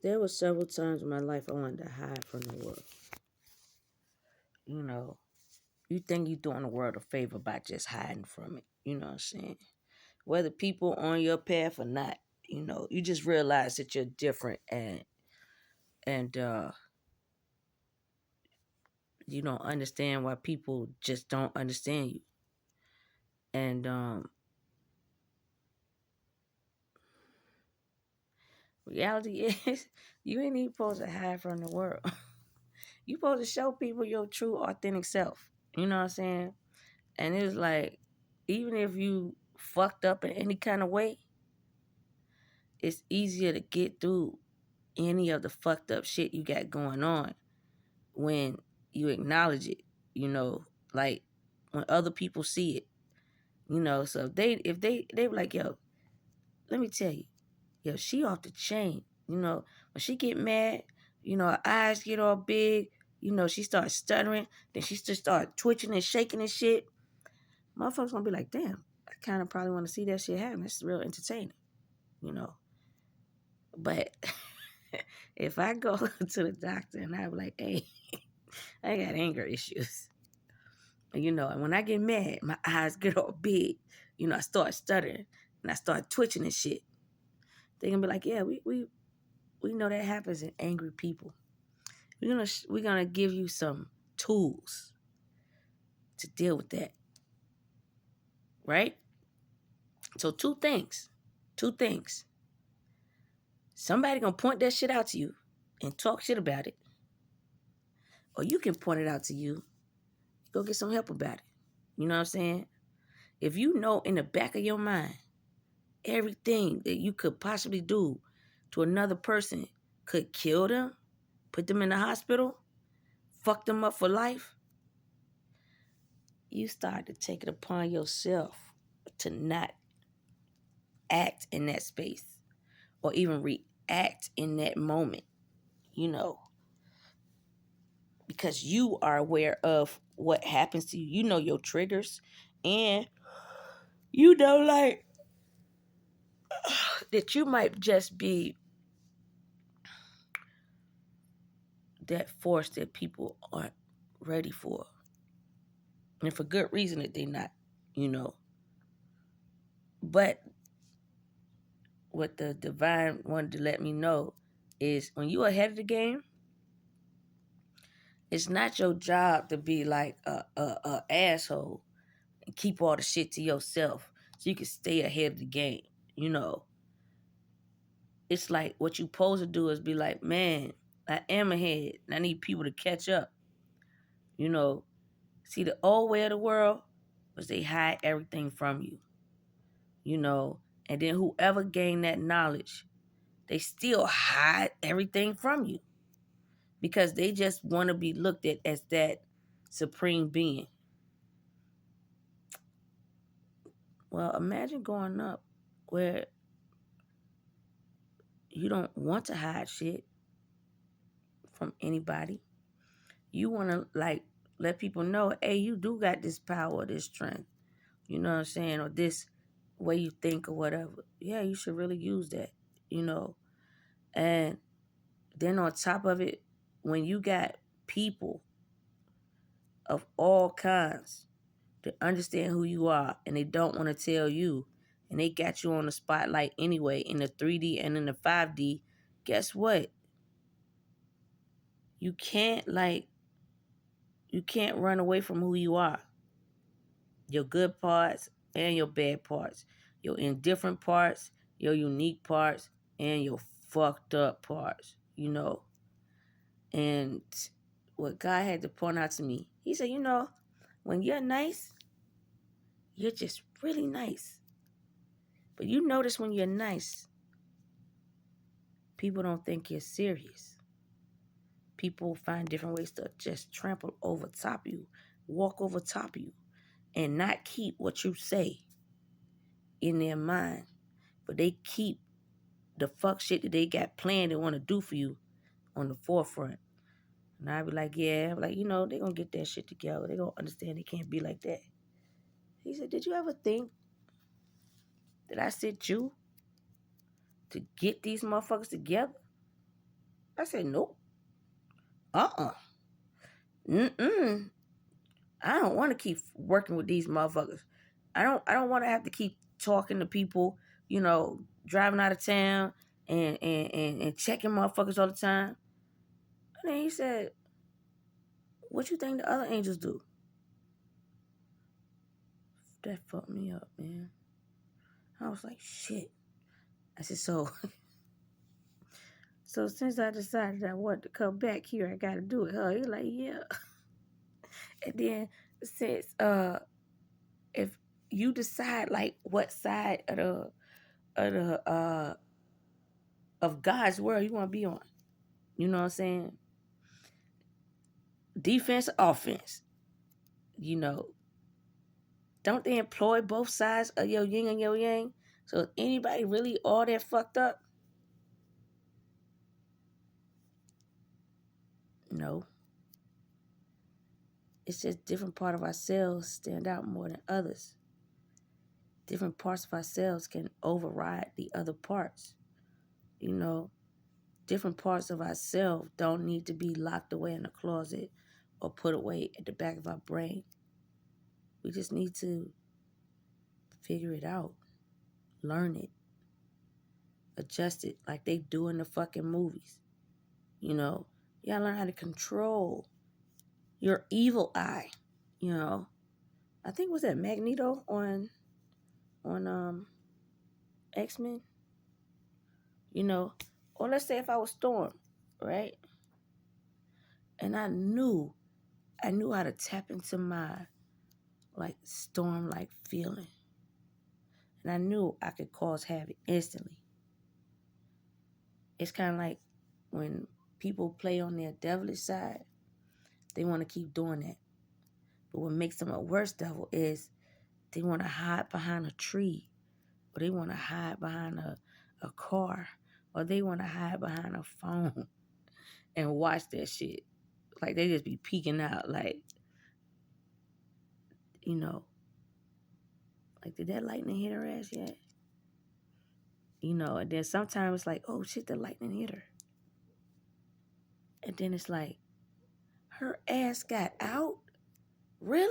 There were several times in my life I wanted to hide from the world. You know, you think you're doing the world a favor by just hiding from it. You know what I'm saying? Whether people on your path or not, you just realize that you're different and you don't understand why people just don't understand you. And reality is you ain't even supposed to hide from the world. You supposed to show people your true authentic self. You know what I'm saying? And it's like, even if you fucked up in any kind of way, it's easier to get through any of the fucked up shit you got going on when you acknowledge it, you know, like when other people see it, so if they were like, yo, let me tell you, yo, she off the chain, when she get mad, her eyes get all big, she starts stuttering, then she just start twitching and shaking and shit. Motherfuckers gonna be like, damn, I kind of probably want to see that shit happen. It's real entertaining, you know. But if I go to the doctor and I be like, hey, I got anger issues, and when I get mad, my eyes get all big, I start stuttering and I start twitching and shit. They gonna be like, yeah, we know that happens in angry people. We're gonna give you some tools to deal with that, right? So two things. Somebody gonna point that shit out to you and talk shit about it, or you can point it out to you, go get some help about it. You know what I'm saying? If you know in the back of your mind everything that you could possibly do to another person could kill them, put them in the hospital, fuck them up for life, you start to take it upon yourself to not act in that space or even react in that moment, you know, because you are aware of what happens to you. You know your triggers, and like that you might just be that force that people aren't ready for. And for good reason that they're not, you know. But what the divine wanted to let me know is when you ahead of the game, it's not your job to be like a asshole and keep all the shit to yourself so you can stay ahead of the game. You know, it's like what you supposed to do is be like, man, I am ahead and I need people to catch up. You know, see, the old way of the world was they hide everything from you, and then whoever gained that knowledge, they still hide everything from you because they just want to be looked at as that supreme being. Well, imagine growing up where you don't want to hide shit from anybody. You want to like let people know, hey, you do got this power, this strength. You know what I'm saying? Or this way you think or whatever. Yeah, you should really use that, you know. And then on top of it, when you got people of all kinds to understand who you are and they don't want to tell you and they got you on the spotlight anyway in the 3D and in the 5D, guess what? You can't run away from who you are. Your good parts and your bad parts. Your indifferent parts, your unique parts, and your fucked up parts, And what God had to point out to me, he said, when you're nice, you're just really nice. But you notice when you're nice, people don't think you're serious. People find different ways to just trample over top you, walk over top of you, and not keep what you say in their mind. But they keep the fuck shit that they got planned and want to do for you on the forefront. And I be like, yeah, they going to get that shit together. They going to understand they can't be like that. He said, did you ever think that I sent you to get these motherfuckers together? I said, nope. Uh-uh. Mm-mm. I don't want to keep working with these motherfuckers. I don't want to have to keep talking to people, driving out of town and checking motherfuckers all the time. And then he said, what you think the other angels do? That fucked me up, man. I was like, shit. I said, so since I decided I wanted to come back here, I gotta do it, huh? He's like, yeah. And then since if you decide like what side of God's world you want to be on, you know what I'm saying? Defense, offense. You know, don't they employ both sides of your yin and your yang? So is anybody really all that fucked up? No. It's just different part of ourselves stand out more than others. Different parts of ourselves can override the other parts. You know, different parts of ourselves don't need to be locked away in a closet or put away at the back of our brain. We just need to figure it out, learn it, adjust it like they do in the fucking movies. You know, you gotta learn how to control your evil eye. You know, I think was that Magneto on X-Men. You know, or let's say if I was Storm, right? And I knew how to tap into my like Storm like feeling, and I knew I could cause havoc instantly. It's kind of like when people play on their devilish side, they want to keep doing that. But what makes them a worse devil is they want to hide behind a tree, or they want to hide behind a car, or they want to hide behind a phone and watch that shit. Like they just be peeking out, like, you know, like did that lightning hit her ass yet? And then sometimes it's like, oh shit, the lightning hit her. And then it's like, her ass got out? Really?